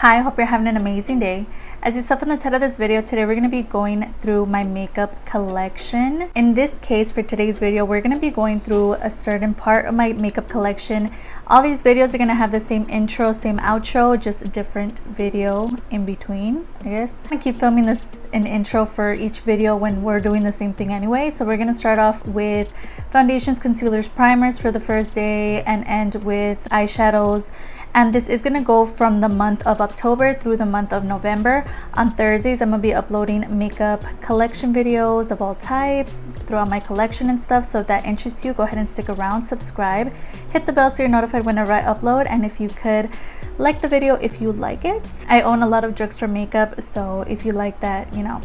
Hi, I hope you're having an amazing day. As you saw from the title of this video, today we're going to be going through my makeup collection. In this case, for today's video, we're going to be going through a certain part of my makeup collection. All these videos are going to have the same intro, same outro, just a different video in between, I guess. I'm going to keep filming this an intro for each video when we're doing the same thing anyway. So we're going to start off with foundations, concealers, primers for the first day and end with eyeshadows. And this is going to go from the month of October through the month of November. On Thursdays, I'm going to be uploading makeup collection videos of all types throughout my collection and stuff. So if that interests you, go ahead and stick around, subscribe, hit the bell so you're notified whenever I upload. And if you could like the video if you like it. I own a lot of drugstore makeup, so if you like that, you know.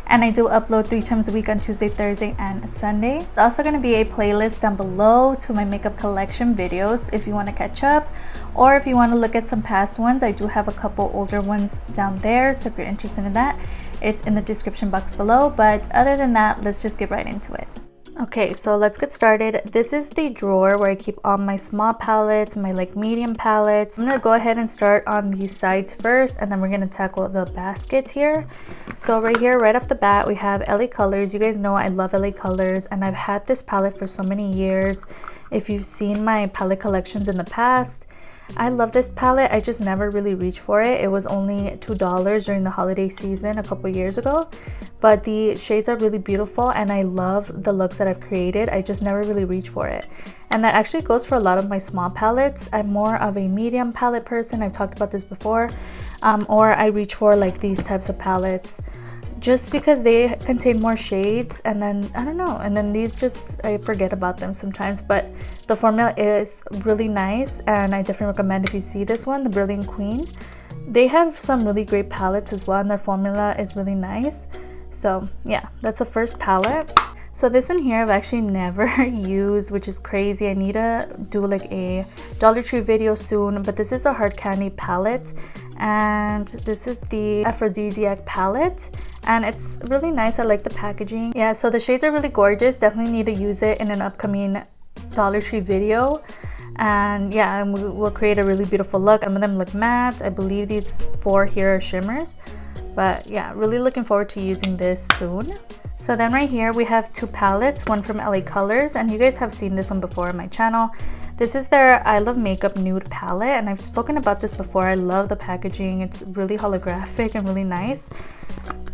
And I do upload 3 times a week on Tuesday, Thursday, and Sunday. There's also going to be a playlist down below to my makeup collection videos if you want to catch up, or if you want to look at some past ones. I do have a couple older ones down there, so if you're interested in that, it's in the description box below. But other than that, let's just get right into it. Okay, so let's get started. This is the drawer where I keep all my small palettes, my like medium palettes. I'm gonna go ahead and start on these sides first, and then we're gonna tackle the baskets here. So right here, right off the bat, we have LA Colors. You guys know I love LA Colors, and I've had this palette for so many years. If you've seen my palette collections in the past, I love this palette. I just never really reached for it. It was only $2 during the holiday season a couple years ago, but the shades are really beautiful and I love the looks that I've created. I just never really reached for it, and that actually goes for a lot of my small palettes. I'm more of a medium palette person. I've talked about this before, or I reach for like these types of palettes just because they contain more shades, and then I don't know, and then these just, I forget about them sometimes, but the formula is really nice, and I definitely recommend if you see this one, the Brilliant Queen. They have some really great palettes as well, and their formula is really nice. So yeah, that's the first palette. So this one here I've actually never used, which is crazy. I need to do like a Dollar Tree video soon, but this is a hard candy palette, and this is the Aphrodisiac palette, and it's really nice. I like the packaging. Yeah, so the shades are really gorgeous. Definitely need to use it in an upcoming Dollar Tree video. And yeah, and we'll create a really beautiful look. Some of them look matte. I believe these 4 here are shimmers, but yeah, really looking forward to using this soon. So then right here we have 2 palettes, one from LA Colors, and you guys have seen this one before on my channel. This is their I Love Makeup Nude palette, and I've spoken about this before. I love the packaging. It's really holographic and really nice.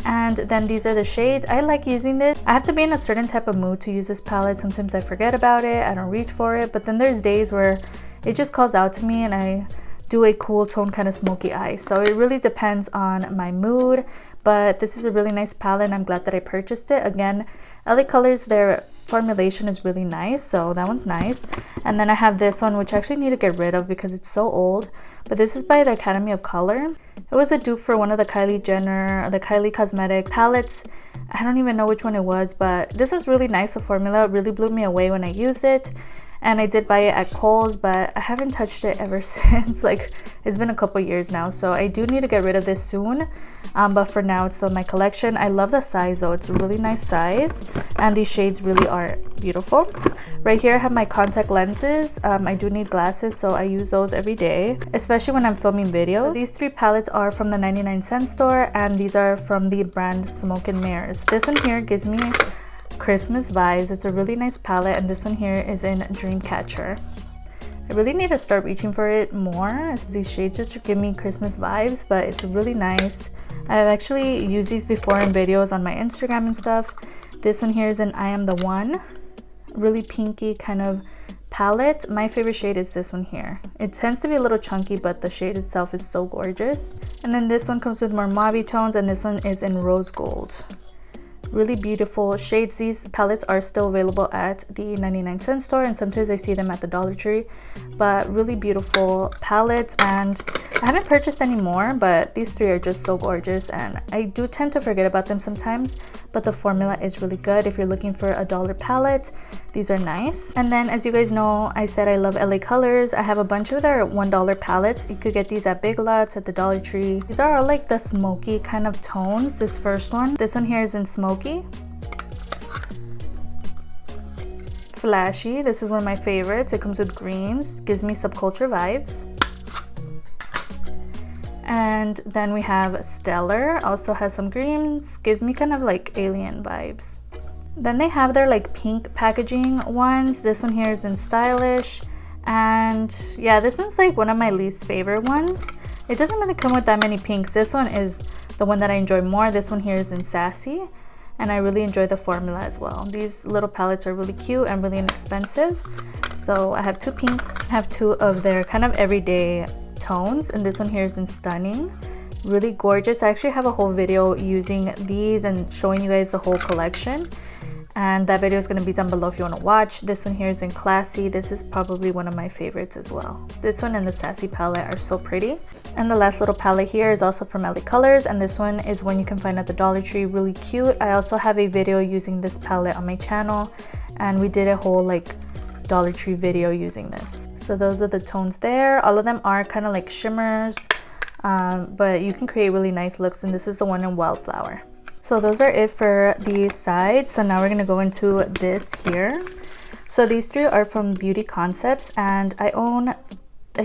And then these are the shades. I like using this. I have to be in a certain type of mood to use this palette. Sometimes I forget about it, I don't reach for it, but then there's days where it just calls out to me and I do a cool tone kind of smoky eye. So it really depends on my mood, but this is a really nice palette and I'm glad that I purchased it. Again, LA Colors, their formulation is really nice, so that one's nice. And then I have this one, which I actually need to get rid of because it's so old, but this is by the Academy of Color. It was a dupe for one of the Kylie Jenner, the Kylie Cosmetics palettes. I don't even know which one it was, but this is really nice. The formula really blew me away when I used it. And I did buy it at Kohl's, but I haven't touched it ever since. Like, it's been a couple years now, so I do need to get rid of this soon. But for now, it's still in my collection. I love the size though. It's a really nice size, and these shades really are beautiful. Right here I have my contact lenses. I do need glasses, so I use those every day, especially when I'm filming videos. So these 3 palettes are from the 99-cent store, and these are from the brand Smoke and Mirrors. This one here gives me Christmas vibes. It's a really nice palette, and this one here is in Dreamcatcher. I really need to start reaching for it more, as these shades just give me Christmas vibes, but it's really nice. I've actually used these before in videos on my Instagram and stuff. This one here is an I Am the One, really pinky kind of palette. My favorite shade is this one here. It tends to be a little chunky, but the shade itself is so gorgeous. And then this one comes with more mauve tones, and this one is in rose gold. Really beautiful shades. These palettes are still available at the 99-cent store, and sometimes I see them at the Dollar Tree, but really beautiful palettes. And I haven't purchased any more, but these 3 are just so gorgeous, and I do tend to forget about them sometimes, but the formula is really good. If you're looking for a $1 palette, these are nice. And then, as you guys know, I said I love LA Colors. I have a bunch of their $1 palettes. You could get these at Big Lots, at the Dollar Tree. These are all like the smoky kind of tones. This first one, this one here is in smoky. Flashy, this is one of my favorites. It comes with greens, gives me subculture vibes. And then we have Stellar, also has some greens, gives me kind of like alien vibes. Then they have their like pink packaging ones. This one here is in Stylish, and yeah, this one's like one of my least favorite ones. It doesn't really come with that many pinks. This one is the one that I enjoy more. This one here is in Sassy, and I really enjoy the formula as well. These little palettes are really cute and really inexpensive. So I have two pinks, I have two of their kind of everyday tones, and this one here is in Stunning. Really gorgeous. I actually have a whole video using these and showing you guys the whole collection, and that video is going to be down below if you want to watch. This one here is in Classy. This is probably one of my favorites as well. This one and the Sassy palette are so pretty. And the last little palette here is also from LA Colors, and this one is one you can find at the Dollar Tree. Really cute. I also have a video using this palette on my channel, and we did a whole like Dollar Tree video using this. So those are the tones there. All of them are kind of like shimmers, but you can create really nice looks, and this is the one in Wildflower. So those are it for these sides. So now we're gonna go into this here. So these three are from Beauty Concepts, and I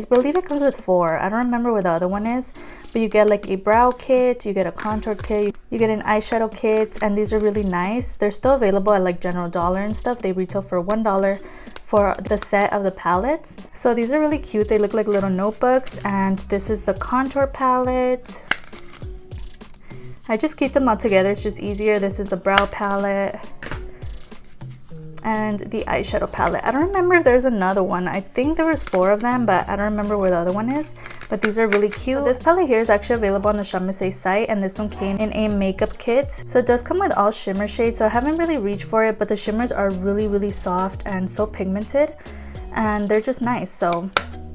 believe it comes with 4. I don't remember what the other one is, but you get like a brow kit, you get a contour kit, you get an eyeshadow kit, and these are really nice. They're still available at like General Dollar and stuff. They retail for $1 for the set of the palettes. So these are really cute. They look like little notebooks, and this is the contour palette. I just keep them all together, it's just easier. This is the brow palette and the eyeshadow palette. I don't remember if there's another one. I think there was 4 of them, but I don't remember where the other one is. But these are really cute. So this palette here is actually available on the Amuse site, and this one came in a makeup kit. So it does come with all shimmer shades, so I haven't really reached for it, but the shimmers are really soft and so pigmented, and they're just nice. So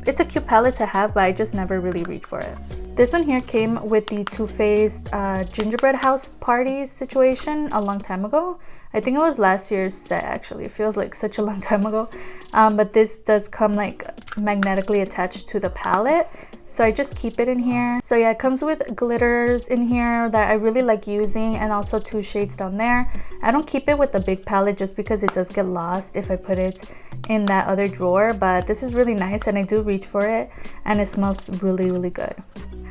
it's a cute palette to have, but I just never really reached for it. This one here came with the Too Faced gingerbread house party situation a long time ago. I think it was last year's set actually. It feels like such a long time ago. But this does come like magnetically attached to the palette. So I just keep it in here. So yeah, it comes with glitters in here that I really like using, and also 2 shades down there. I don't keep it with the big palette just because it does get lost if I put it in that other drawer. But this is really nice, and I do reach for it, and it smells really good.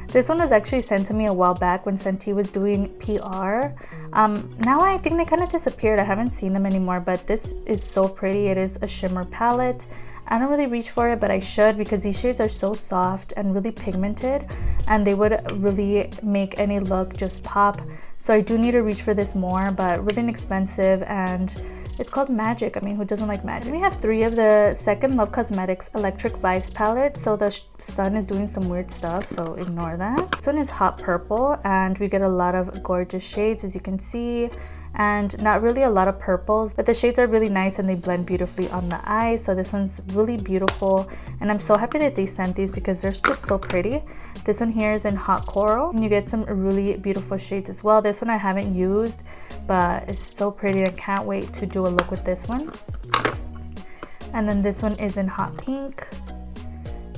This one was actually sent to me a while back when Senti was doing PR. Now I think they kind of disappeared. I haven't seen them anymore, but this is so pretty. It is a shimmer palette. I don't really reach for it, but I should, because these shades are so soft and really pigmented, and they would really make any look just pop. So I do need to reach for this more, but really inexpensive, and it's called Magic. I mean, who doesn't like magic? We have 3 of the Second Love Cosmetics Electric Vibes palette. So the sun is doing some weird stuff, so ignore that. This one is Hot Purple, and we get a lot of gorgeous shades, as you can see, and not really a lot of purples, but the shades are really nice and they blend beautifully on the eye. So this one's really beautiful, and I'm so happy that they sent these because they're just so pretty. This one here is in Hot Coral, and you get some really beautiful shades as well. This one I haven't used, but it's so pretty. I can't wait to do a look with this one. And then this one is in Hot Pink,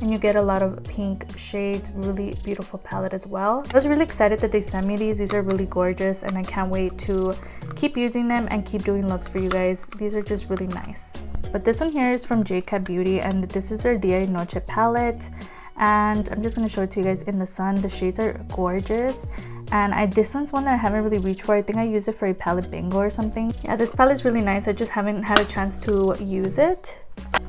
and you get a lot of pink shades. Really beautiful palette as well. I was really excited that they sent me these. These are really gorgeous, and I can't wait to keep using them and keep doing looks for you guys. These are just really nice. But this one here is from J-Cat Beauty, and this is their Dia y Noche palette, and I'm just going to show it to you guys in the sun. The shades are gorgeous, and this one's one that I haven't really reached for. I think I use it for a palette bingo or something. Yeah, this palette is really nice. I just haven't had a chance to use it.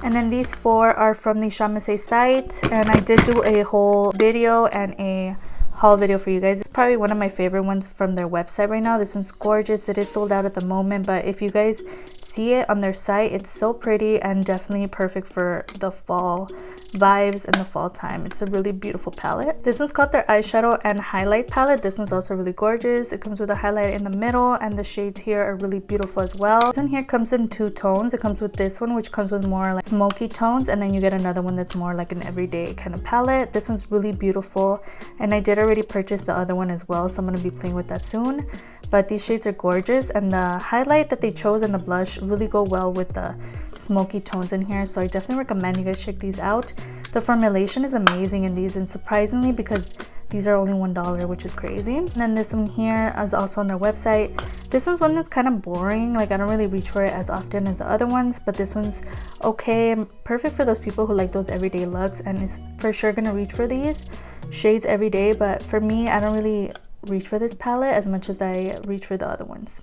And then these 4 are from the Amuse site, and I did do a whole video and a haul video for you guys. It's probably one of my favorite ones from their website right now. This one's gorgeous. It is sold out at the moment, but if you guys see it on their site, it's so pretty and definitely perfect for the fall vibes and the fall time. It's a really beautiful palette. This one's called their eyeshadow and highlight palette. This one's also really gorgeous. It comes with a highlight in the middle, and the shades here are really beautiful as well. This one here comes in 2 tones. It comes with this one, which comes with more like smoky tones, and then you get another one that's more like an everyday kind of palette. This one's really beautiful, and I did already purchase the other one as well, so I'm going to be playing with that soon. But these shades are gorgeous, and the highlight that they chose and the blush really go well with the smoky tones in here, so I definitely recommend you guys check these out. The formulation is amazing in these, and surprisingly, because these are only $1, which is crazy. And then this one here is also on their website. This one's one that's kind of boring. Like, I don't really reach for it as often as the other ones, but this one's okay. Perfect for those people who like those everyday looks, and is for sure gonna reach for these shades every day, but for me, I don't really reach for this palette as much as I reach for the other ones.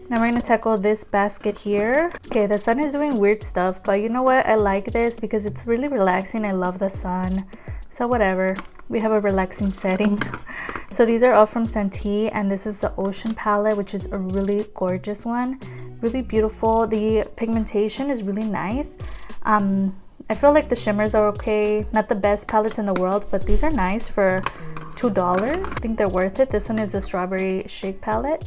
Now we're going to tackle this basket here. Okay, the sun is doing weird stuff, but you know what? I like this because it's really relaxing. I love the sun. So whatever. We have a relaxing setting. So these are all from Santee, and this is the Ocean palette, which is a really gorgeous one. Really beautiful. The pigmentation is really nice. I feel like the shimmers are okay. Not the best palettes in the world, but these are nice for $2. I think they're worth it. This one is a Strawberry Shake palette.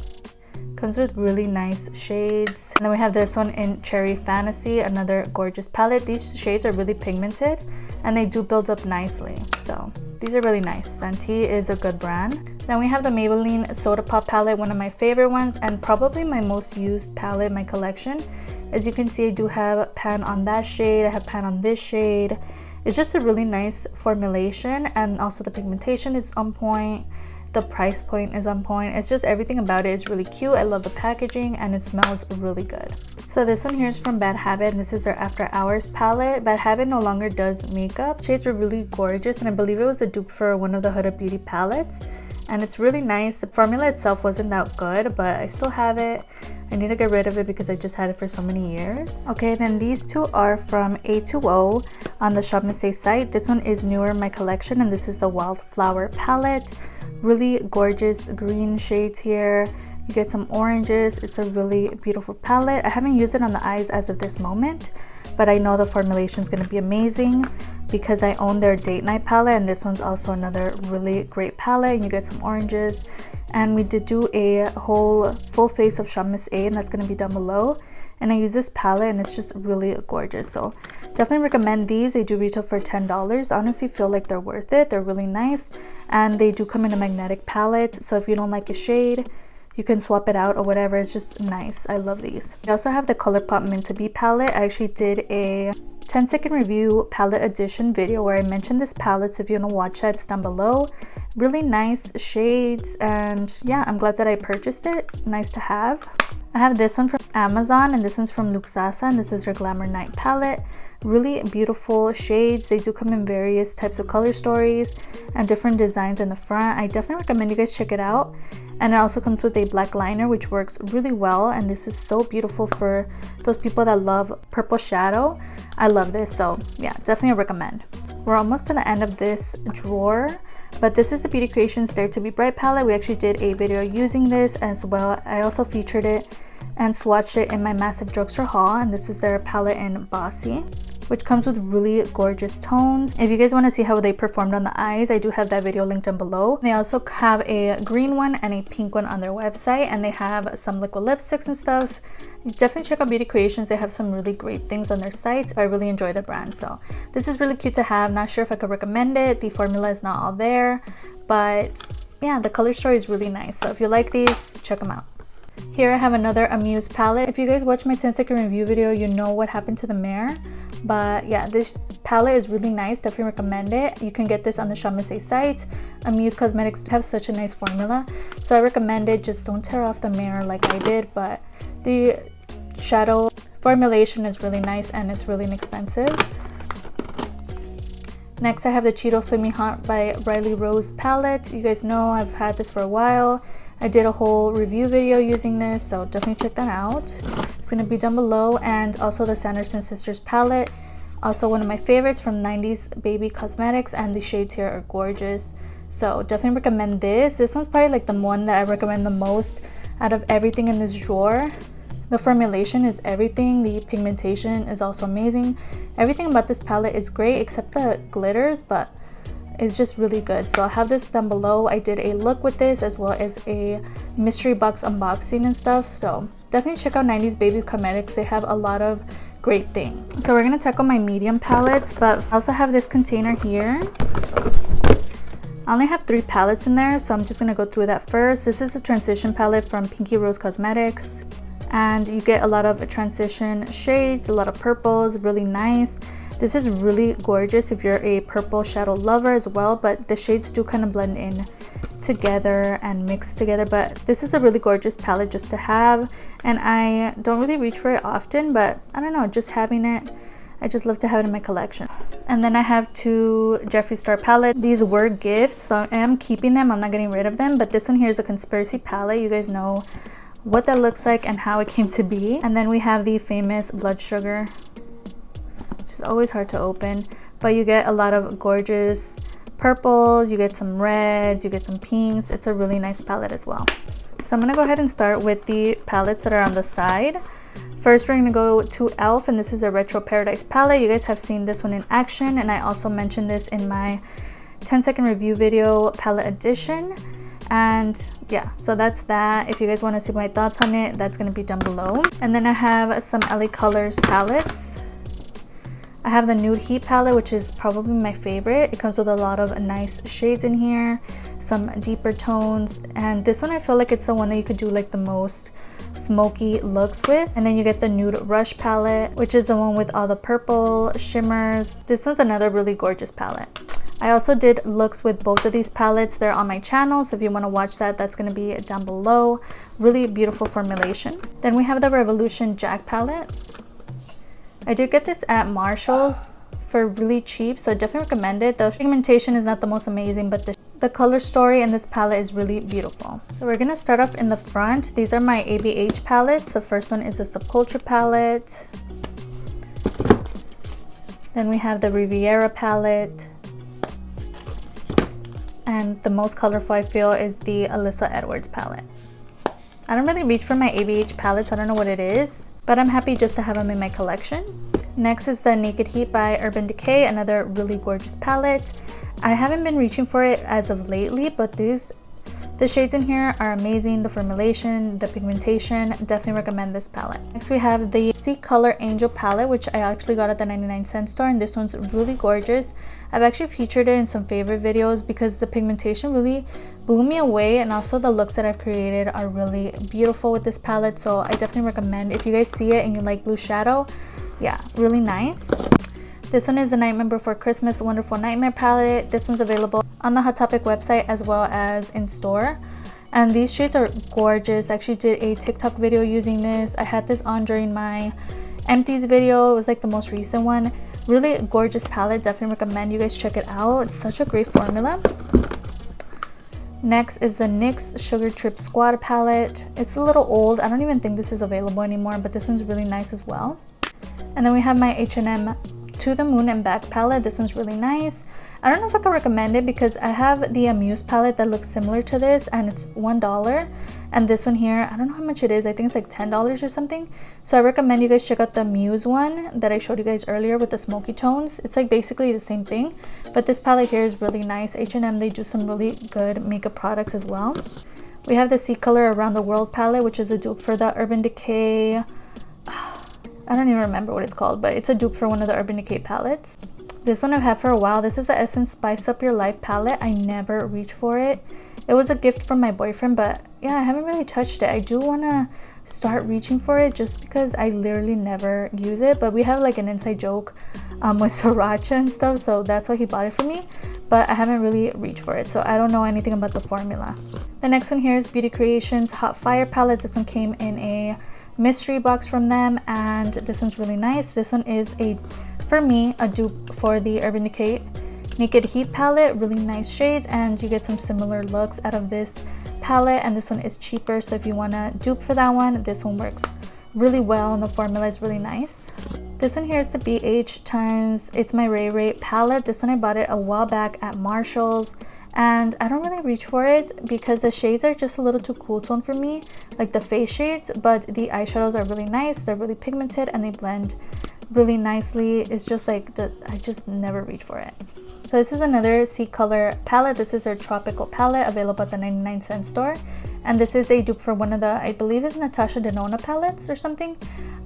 Comes with really nice shades. And then we have this one in Cherry Fantasy, another gorgeous palette. These shades are really pigmented and they do build up nicely. So these are really nice. Santee is a good brand. Then we have the Maybelline Soda Pop palette, one of my favorite ones and probably my most used palette in my collection. As you can see, I do have pan on that shade. I have pan on this shade. It's just a really nice formulation, and also the pigmentation is on point. The price point is on point. It's just everything about it is really cute. I love the packaging and it smells really good. So this one here is from Bad Habit, and this is their After Hours palette. Bad Habit no longer does makeup. Shades are really gorgeous, and I believe it was a dupe for one of the Huda Beauty palettes. And it's really nice. The formula itself wasn't that good, but I still have it. I need to get rid of it because I just had it for so many years. Okay, then these two are from A2O on the Shop Missy site. This one is newer in my collection, and this is the Wildflower palette. Really gorgeous green shades here. You get some oranges. It's a really beautiful palette. I haven't used it on the eyes as of this moment, but I know the formulation is going to be amazing because I own their Date Night palette, and this one's also another really great palette. You get some oranges, and we did do a whole full face of Shop Miss A, and that's going to be down below. And I use this palette and it's just really gorgeous, so definitely recommend these. They do retail for $10. Honestly feel like they're worth it. They're really nice, and they do come in a magnetic palette, so if you don't like a shade you can swap it out or whatever. It's just nice. I love these. I also have the ColourPop Mint to Be palette. I actually did a 10-second review palette edition video where I mentioned this palette, so if you want to watch that, it's down below. Really nice shades, and yeah, I'm glad that I purchased it. Nice to have. I have this one from Amazon, and this one's from Luxasa, and this is her Glamour Night palette. Really beautiful shades. They do come in various types of color stories and different designs in the front. I definitely recommend you guys check it out. And it also comes with a black liner, which works really well, and this is so beautiful for those people that love purple shadow. I love this, so yeah, definitely recommend. We're almost to the end of this drawer, but this is the Beauty Creations Dare to Be Bright palette. We actually did a video using this as well. I also featured it and swatched it in my massive drugstore haul, and this is their palette in Bossy, which comes with really gorgeous tones. If you guys want to see how they performed on the eyes, I do have that video linked down below. They also have a green one and a pink one on their website, and they have some liquid lipsticks and stuff. Definitely check out Beauty Creations. They have some really great things on their site. I really enjoy the brand, so this is really cute to have. Not sure if I could recommend it. The formula is not all there, but yeah, the color story is really nice. So if you like these, check them out. Here I have another Amuse palette. If you guys watch my 10-second review video, you know what happened to the mare. But yeah, this palette is really nice. Definitely recommend it. You can get this on the Shop Miss A site. Amuse Cosmetics have such a nice formula, so I recommend it. Just don't tear off the mirror like I did, but the shadow formulation is really nice and it's really inexpensive. Next I have the Cheetos Flaming Hot by Riley Rose palette. You guys know I've had this for a while. I did a whole review video using this, so definitely check that out. It's going to be down below. And also the Sanderson Sisters palette, also one of my favorites from 90s Baby Cosmetics, and the shades here are gorgeous, so definitely recommend this. This one's probably like the one that I recommend the most out of everything in this drawer. The formulation is everything. The pigmentation is also amazing. Everything about this palette is great except the glitters, but it's just really good. So I'll have this down below. I did a look with this as well as a mystery box unboxing and stuff, so definitely check out 90s Baby Cosmetics. They have a lot of great things. So we're gonna tackle my medium palettes, but I also have this container here. I only have 3 palettes in there, so I'm just gonna go through that first. This is a transition palette from Pinky Rose Cosmetics, and you get a lot of transition shades, a lot of purples, really nice. This is really gorgeous if you're a purple shadow lover as well, but the shades do kind of blend in together and mix together. But this is a really gorgeous palette just to have, and I don't really reach for it often, but I don't know, just having it, I just love to have it in my collection. And then I have two Jeffree Star palettes. These were gifts, so I am keeping them. I'm not getting rid of them. But this one here is a Conspiracy palette. You guys know what that looks like and how it came to be. And then we have the famous Blood Sugar, which is always hard to open. But you get a lot of gorgeous purples, you get some reds, you get some pinks. It's a really nice palette as well. So I'm going to go ahead and start with the palettes that are on the side. First, we're going to go to e.l.f. and this is a Retro Paradise palette. You guys have seen this one in action, and I also mentioned this in my 10-second review video, palette edition. And yeah, so that's that. If you guys want to see my thoughts on it, that's going to be down below. And then I have some LA Colors palettes. I have the Nude Heat palette, which is probably my favorite. It comes with a lot of nice shades in here, some deeper tones, and this one I feel like it's the one that you could do like the most smoky looks with. And then you get the Nude Rush palette, which is the one with all the purple shimmers. This one's another really gorgeous palette. I also did looks with both of these palettes. They're on my channel, so if you want to watch that, that's going to be down below. Really beautiful formulation. Then we have the Revolution Jack palette. I did get this at Marshall's for really cheap, so I definitely recommend it. The pigmentation is not the most amazing, but the color story in this palette is really beautiful. So we're going to start off in the front. These are my ABH palettes. The first one is the Subculture palette. Then we have the Riviera palette. And the most colorful I feel is the Alyssa Edwards palette. I don't really reach for my ABH palettes. I don't know what it is, but I'm happy just to have them in my collection. Next is the Naked Heat by Urban Decay, another really gorgeous palette. I haven't been reaching for it as of lately, but the shades in here are amazing. The formulation, the pigmentation, definitely recommend this palette. Next we have the C Color Angel palette, which I actually got at the 99-cent store, and this one's really gorgeous. I've actually featured it in some favorite videos because the pigmentation really blew me away, and also the looks that I've created are really beautiful with this palette, so I definitely recommend if you guys see it and you like blue shadow. Yeah, really nice. This one is the Nightmare Before Christmas Wonderful Nightmare palette. This one's available on the Hot Topic website as well as in store. And these shades are gorgeous. I actually did a TikTok video using this. I had this on during my empties video. It was like the most recent one. Really gorgeous palette. Definitely recommend you guys check it out. It's such a great formula. Next is the NYX Sugar Trip Squad palette. It's a little old. I don't even think this is available anymore, but this one's really nice as well. And then we have my H&M To the Moon and Back palette. This one's really nice. I don't know if I can recommend it because I have the Amuse palette that looks similar to this, and it's $1. And this one here, I don't know how much it is. I think it's like $10 or something. So I recommend you guys check out the Muse one that I showed you guys earlier with the smoky tones. It's like basically the same thing, but this palette here is really nice. H&M, they do some really good makeup products as well. We have the C Color Around the World palette, which is a dupe for the Urban Decay. I don't even remember what it's called, but it's a dupe for one of the Urban Decay palettes. This one I've had for a while. This is the Essence Spice Up Your Life palette. I never reach for it. It was a gift from my boyfriend, but yeah, I haven't really touched it. I do want to start reaching for it just because I literally never use it, but we have like an inside joke with Sriracha and stuff, so that's why he bought it for me, but I haven't really reached for it, so I don't know anything about the formula. The next one here is Beauty Creations Hot Fire palette. This one came in a mystery box from them, and this one's really nice. This one is for me a dupe for the Urban Decay Naked Heat palette. Really nice shades, and you get some similar looks out of this palette, and this one is cheaper, so if you want to dupe for that one, this one works really well, and the formula is really nice. This one here is the BH times It's My Ray Ray palette. This one I bought it a while back at Marshall's, and I don't really reach for it because the shades are just a little too cool tone for me, like the face shades, but the eyeshadows are really nice. They're really pigmented and they blend really nicely. It's just like I just never reach for it. So this is another C Color palette. This is their Tropical palette, available at the 99-cent store, and this is a dupe for one of the, I believe it's Natasha Denona palettes or something.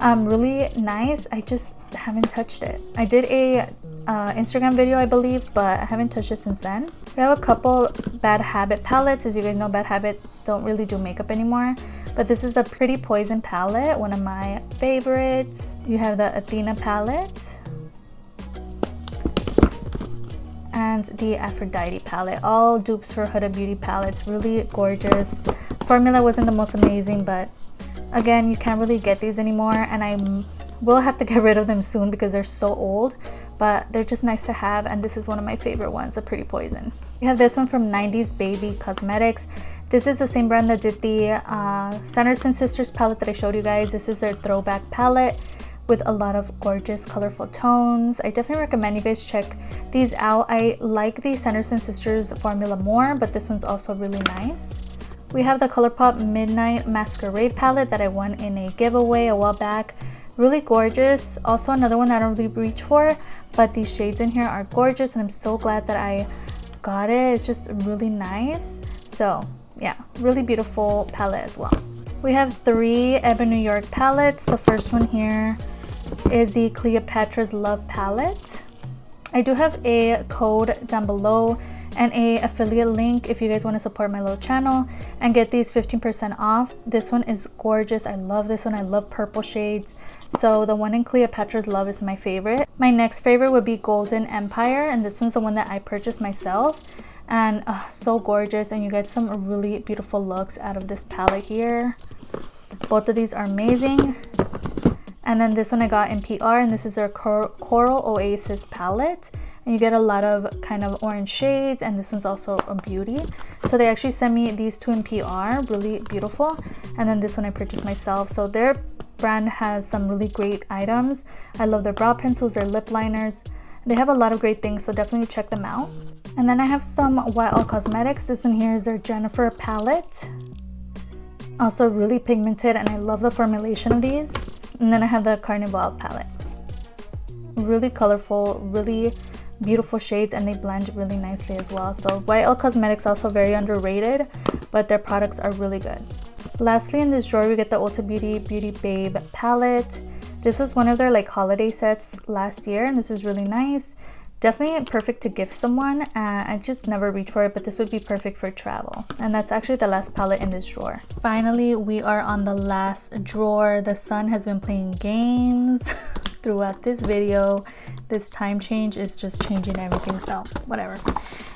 Really nice. I just haven't touched it. I did a Instagram video, I believe, but I haven't touched it since then. We have a couple Bad Habit palettes. As you guys know, Bad Habit don't really do makeup anymore, but this is the Pretty Poison palette, one of my favorites. You have the Athena palette and the Aphrodite palette, all dupes for Huda Beauty palettes. Really gorgeous. Formula wasn't the most amazing, but again, you can't really get these anymore, and I We'll have to get rid of them soon because they're so old, but they're just nice to have, and this is one of my favorite ones, the Pretty Poison. We have this one from 90s Baby Cosmetics. This is the same brand that did the Sanderson Sisters palette that I showed you guys. This is their throwback palette with a lot of gorgeous colorful tones. I definitely recommend you guys check these out. I like the Sanderson Sisters formula more, but this one's also really nice. We have the ColourPop Midnight Masquerade palette that I won in a giveaway a while back. Really gorgeous. Also another one that I don't really reach for, but these shades in here are gorgeous, and I'm so glad that I got it. It's just really nice. So yeah, really beautiful palette as well. We have 3 Ebon New York palettes. The first one here is the Cleopatra's Love palette. I do have a code down below and a affiliate link if you guys want to support my little channel and get these 15% off. This one is gorgeous. I love this one. I love purple shades. So the one in Cleopatra's Love is my favorite. My next favorite would be Golden Empire, and this one's the one that I purchased myself, and so gorgeous, and you get some really beautiful looks out of this palette here. Both of these are amazing. And then this one I got in PR, and this is their Coral Oasis palette, and you get a lot of kind of orange shades, and this one's also a beauty. So they actually sent me these 2 in PR, really beautiful, and then this one I purchased myself. So their brand has some really great items. I love their brow pencils, their lip liners. They have a lot of great things, so definitely check them out. And then I have some YL Cosmetics. This one here is their Jennifer palette, also really pigmented, and I love the formulation of these. And then I have the Carnival palette. Really colorful, really beautiful shades, and they blend really nicely as well. So YL Cosmetics also very underrated, but their products are really good. Lastly, in this drawer we get the Ulta Beauty Beauty Babe palette. This was one of their like holiday sets last year, and this is really nice. Definitely perfect to gift someone. I just never reach for it, but this would be perfect for travel. And that's actually the last palette in this drawer. Finally, we are on the last drawer. The sun has been playing games throughout this video. This time change is just changing everything, so whatever.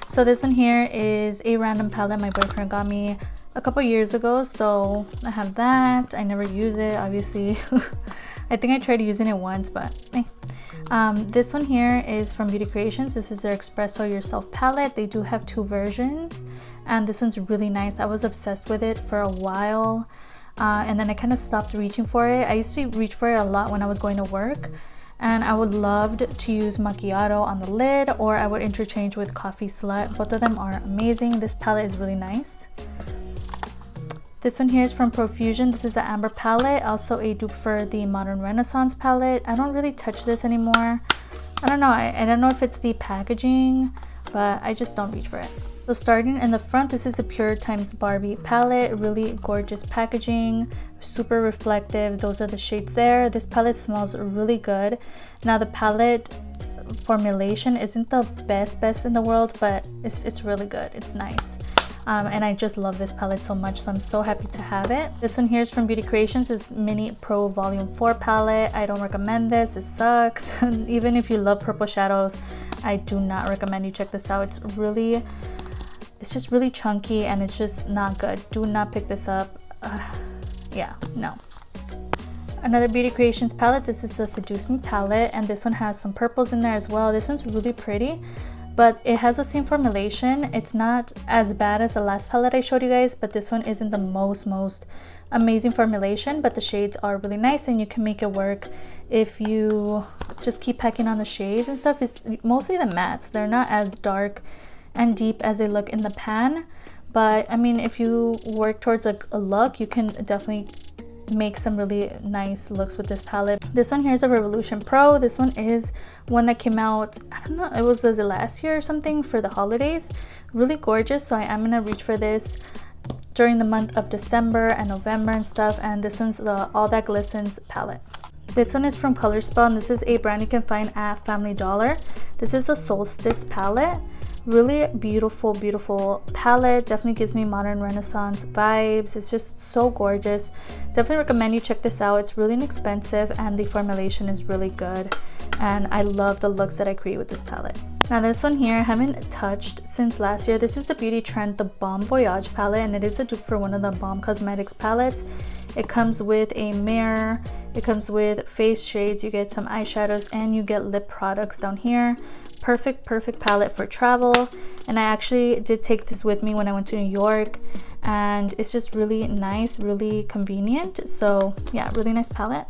So this one here is a random palette my boyfriend got me a couple years ago, so I have that. I never use it, obviously. I think I tried using it once, but this one here is from Beauty Creations. This is their Espresso Yourself palette. They do have 2 versions, and this one's really nice. I was obsessed with it for a while, and then I kind of stopped reaching for it. I used to reach for it a lot when I was going to work, and I would love to use macchiato on the lid, or I would interchange with Coffee Slut. Both of them are amazing. This palette is really nice. This one here is from Profusion. This is the Amber palette, also a dupe for the Modern Renaissance palette. I don't really touch this anymore. I don't know. I don't know if it's the packaging, but I just don't reach for it. So starting in the front, this is a Pure Times Barbie palette. Really gorgeous packaging, super reflective. Those are the shades there. This palette smells really good. Now the palette formulation isn't the best in the world, but it's really good. It's nice. And I just love this palette so much, so I'm so happy to have it. This one here is from Beauty Creations. This Mini Pro Volume 4 palette. I don't recommend this. It sucks. Even if you love purple shadows, I do not recommend you check this out. It's just really chunky, and it's just not good. Do not pick this up. Yeah, no. Another Beauty Creations palette. This is the Seduce Me palette, and this one has some purples in there as well. This one's really pretty, but it has the same formulation. It's not as bad as the last palette I showed you guys, but this one isn't the most amazing formulation, but the shades are really nice, and you can make it work if you just keep packing on the shades and stuff. It's mostly the mattes. They're not as dark and deep as they look in the pan, but I mean, if you work towards a look, you can definitely make some really nice looks with this palette. This one here is a Revolution Pro. This one is one that came out, I don't know, it was the last year or something for the holidays. Really gorgeous, so I am gonna reach for this during the month of December and November and stuff. And this one's the All That Glistens palette. This one is from Colorspell, and this is a brand you can find at Family Dollar. This is a Solstice palette. Really beautiful palette. Definitely gives me modern Renaissance vibes. It's just so gorgeous. Definitely recommend you check this out. It's really inexpensive, and the formulation is really good, and I love the looks that I create with this palette. Now this one here I haven't touched since last year. This is the Beauty Trend, the Balm Voyage palette, and it is a dupe for one of the Balm Cosmetics palettes. It comes with a mirror, it comes with face shades, you get some eyeshadows, and you get lip products down here. Perfect palette for travel. And I actually did take this with me when I went to New York, and it's just really nice, really convenient. So yeah, really nice palette.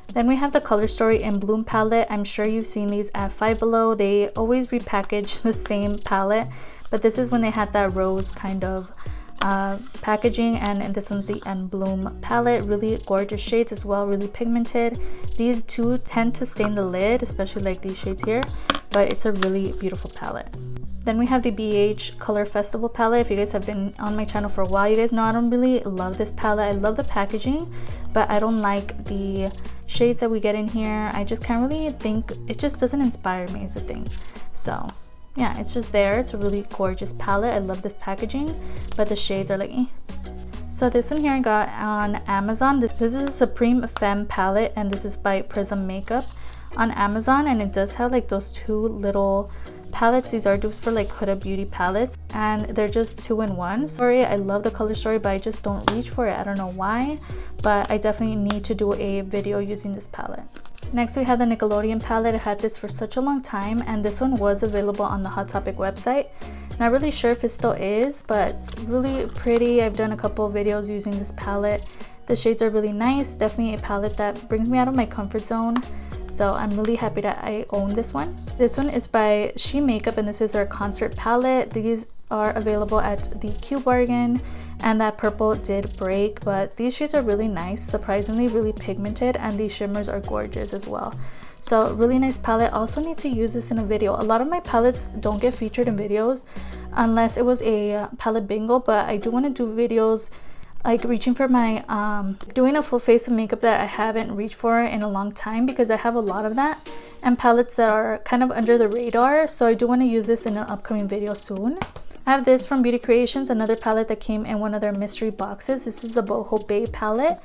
Then we have the Color Story in Bloom palette. I'm sure you've seen these at Five Below. They always repackage the same palette, but this is when they had that rose kind of packaging, and this one's the En Bloom palette. Really gorgeous shades as well, really pigmented. These two tend to stain the lid, especially like these shades here, but it's a really beautiful palette. Then we have the BH Color Festival palette. If you guys have been on my channel for a while, you guys know I don't really love this palette. I love the packaging, but I don't like the shades that we get in here. I just can't really think, it just doesn't inspire me is the thing. So yeah, it's just there. It's a really gorgeous palette. I love this packaging, but the shades are like eh. So this one here I got on Amazon. This is a Supreme Femme palette, and this is by Prism Makeup on Amazon, and it does have like those two little palettes. These are dupes for like Huda Beauty palettes, and they're just 2-in-1. Sorry, I love the Color Story, but I just don't reach for it. I don't know why, but I definitely need to do a video using this palette. Next we have the Nickelodeon palette. I had this for such a long time, and this one was available on the Hot Topic website. Not really sure if it still is, but it's really pretty. I've done a couple of videos using this palette. The shades are really nice. Definitely a palette that brings me out of my comfort zone. So I'm really happy that I own this one. This one is by She Makeup, and this is their concert palette. These are available at the Q Bargain, and that purple did break, but these shades are really nice, surprisingly really pigmented, and these shimmers are gorgeous as well. So really nice palette. Also need to use this in a video. A lot of my palettes don't get featured in videos unless it was a palette bingo, but I do want to do videos like reaching for my doing a full face of makeup that I haven't reached for in a long time, because I have a lot of that, and palettes that are kind of under the radar. So I do want to use this in an upcoming video soon. I have this from Beauty Creations, another palette that came in one of their mystery boxes. This is the Boho Bay palette.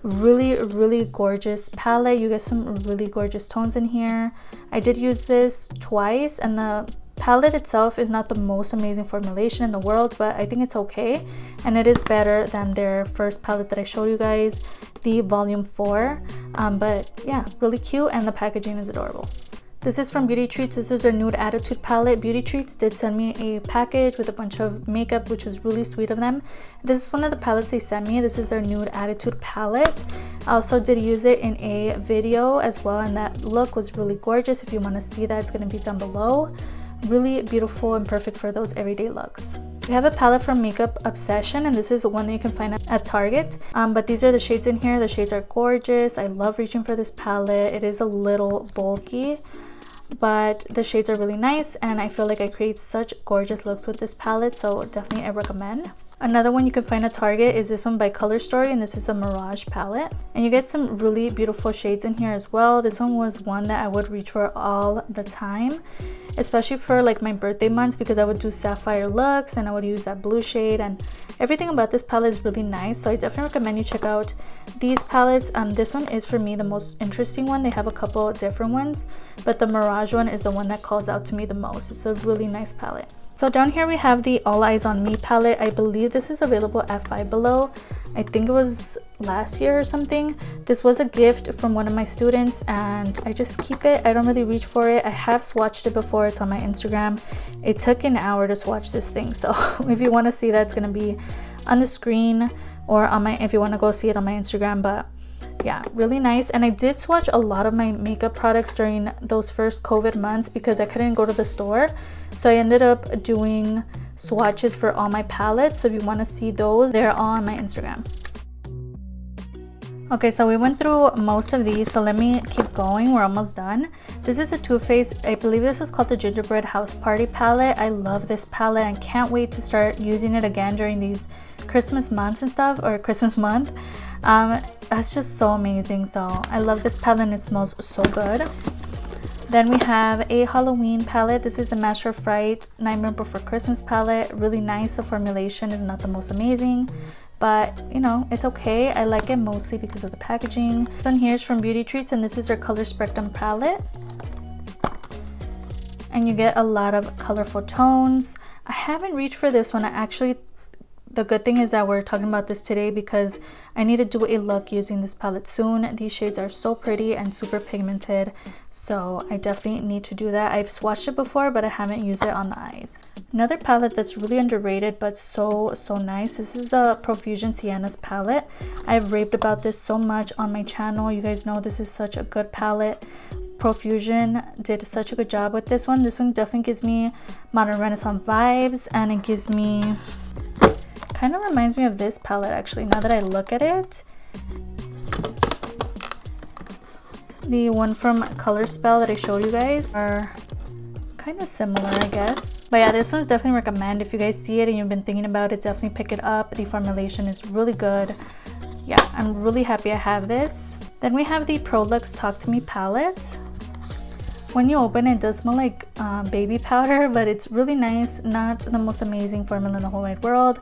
Really gorgeous palette. You get some really gorgeous tones in here. I did use this twice, and the palette itself is not the most amazing formulation in the world, but I think it's okay, and it is better than their first palette that I showed you guys, the volume 4. But yeah, really cute, and the packaging is adorable. This is from Beauty Treats. This is their Nude Attitude palette. Beauty Treats did send me a package with a bunch of makeup, which was really sweet of them. This is one of the palettes they sent me. This is their Nude Attitude palette. I also did use it in a video as well, and that look was really gorgeous. If you want to see that, it's going to be down below. Really beautiful and perfect for those everyday looks. We have a palette from Makeup Obsession, and this is one that you can find at Target. But these are the shades in here. The shades are gorgeous. I love reaching for this palette. It is a little bulky, but the shades are really nice, and I feel like I create such gorgeous looks with this palette, so definitely I recommend. Another one you can find at Target is this one by Color Story, and this is a Mirage palette, and you get some really beautiful shades in here as well. This one was one that I would reach for all the time, especially for like my birthday months, because I would do sapphire looks and I would use that blue shade, and everything about this palette is really nice. So I definitely recommend you check out these palettes. This one is for me the most interesting one. They have a couple different ones, but the Mirage one is the one that calls out to me the most. It's a really nice palette. So down here we have the All Eyes on Me palette. I believe this is available at Five Below. I think it was last year or something. This was a gift from one of my students, and I just keep it. I don't really reach for it. I have swatched it before. It's on my Instagram. It took an hour to swatch this thing, so if you want to see that, it's going to be on the screen, or on my, if you want to go see it on my Instagram. But yeah, really nice. And I did swatch a lot of my makeup products during those first COVID months because I couldn't go to the store, so I ended up doing swatches for all my palettes. So if you want to see those, they're all on my Instagram. Okay, so we went through most of these, so let me keep going. We're almost done. This is a Too Faced, I believe this was called the Gingerbread House Party palette. I love this palette and can't wait to start using it again during these Christmas months and stuff, or Christmas month. That's just so amazing. So I love this palette and it smells so good. Then we have a Halloween palette. This is a Master of Fright Nightmare Before Christmas palette. Really nice. The formulation is not the most amazing, but you know, it's okay. I like it mostly because of the packaging. This one here is from Beauty Treats, and this is their Color Spectrum palette, and you get a lot of colorful tones. I haven't reached for this one. I actually the good thing is that we're talking about this today because I need to do a look using this palette soon. These shades are so pretty and super pigmented, so I definitely need to do that. I've swatched it before, but I haven't used it on the eyes. Another palette that's really underrated but so nice. This is the Profusion Sienna's palette. I've raved about this so much on my channel. You guys know this is such a good palette. Profusion did such a good job with this one. This one definitely gives me modern renaissance vibes, and it gives me, kind of reminds me of this palette actually, now that I look at it. The one from Color Spell that I showed you guys are kind of similar, I guess. But yeah, this one's definitely recommend. If you guys see it and you've been thinking about it, definitely pick it up. The formulation is really good. Yeah, I'm really happy I have this. Then we have the Prolux Talk to Me palette. When you open it, it does smell like baby powder, but it's really nice. Not the most amazing formula in the whole wide world.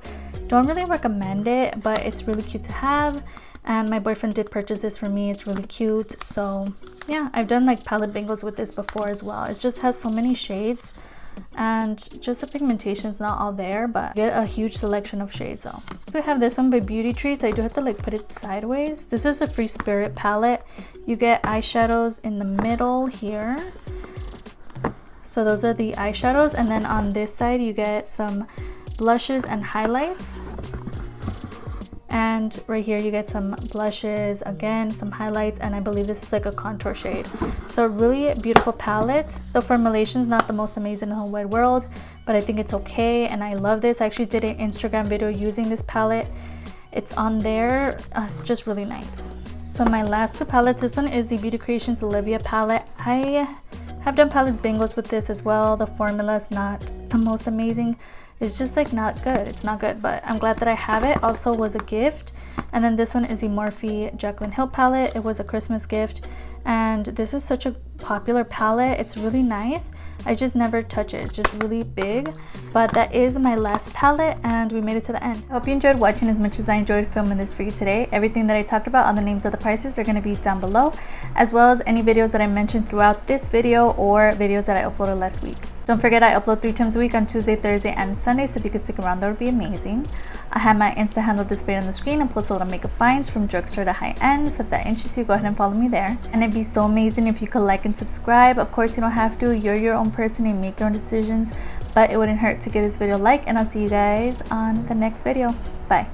Don't really recommend it, but it's really cute to have. And my boyfriend did purchase this for me. It's really cute. So yeah, I've done like palette bingos with this before as well. It just has so many shades, and just the pigmentation is not all there, but you get a huge selection of shades though. So we have this one by Beauty Treats. I do have to like put it sideways. This is a Free Spirit palette. You get eyeshadows in the middle here. So those are the eyeshadows, and then on this side you get some blushes and highlights. And right here you get some blushes, again some highlights, and I believe this is like a contour shade. So really beautiful palette. The formulation is not the most amazing in the whole wide world, but I think it's okay, and I love this. I actually did an Instagram video using this palette. It's on there. It's just really nice. So my last two palettes, this one is the Beauty Creations Olivia palette. I have done palette bingos with this as well. The formula is not the most amazing. It's just like not good. It's not good, but I'm glad that I have it. Also was a gift. And then this one is the Morphe Jaclyn Hill palette. It was a Christmas gift, and this is such a popular palette. It's really nice. I just never touch it. It's just really big. But that is my last palette, and we made it to the end. I hope you enjoyed watching as much as I enjoyed filming this for you today. Everything that I talked about, all the names of the prices are going to be down below, as well as any videos that I mentioned throughout this video or videos that I uploaded last week. Don't forget I upload 3 times a week on Tuesday, Thursday, and Sunday, so if you could stick around, that would be amazing. I have my Insta handle displayed on the screen and post a little makeup finds from drugstore to high end, so if that interests you, go ahead and follow me there. And it'd be so amazing if you could like and subscribe. Of course, you don't have to. You're your own person and make your own decisions, but it wouldn't hurt to give this video a like, and I'll see you guys on the next video. Bye.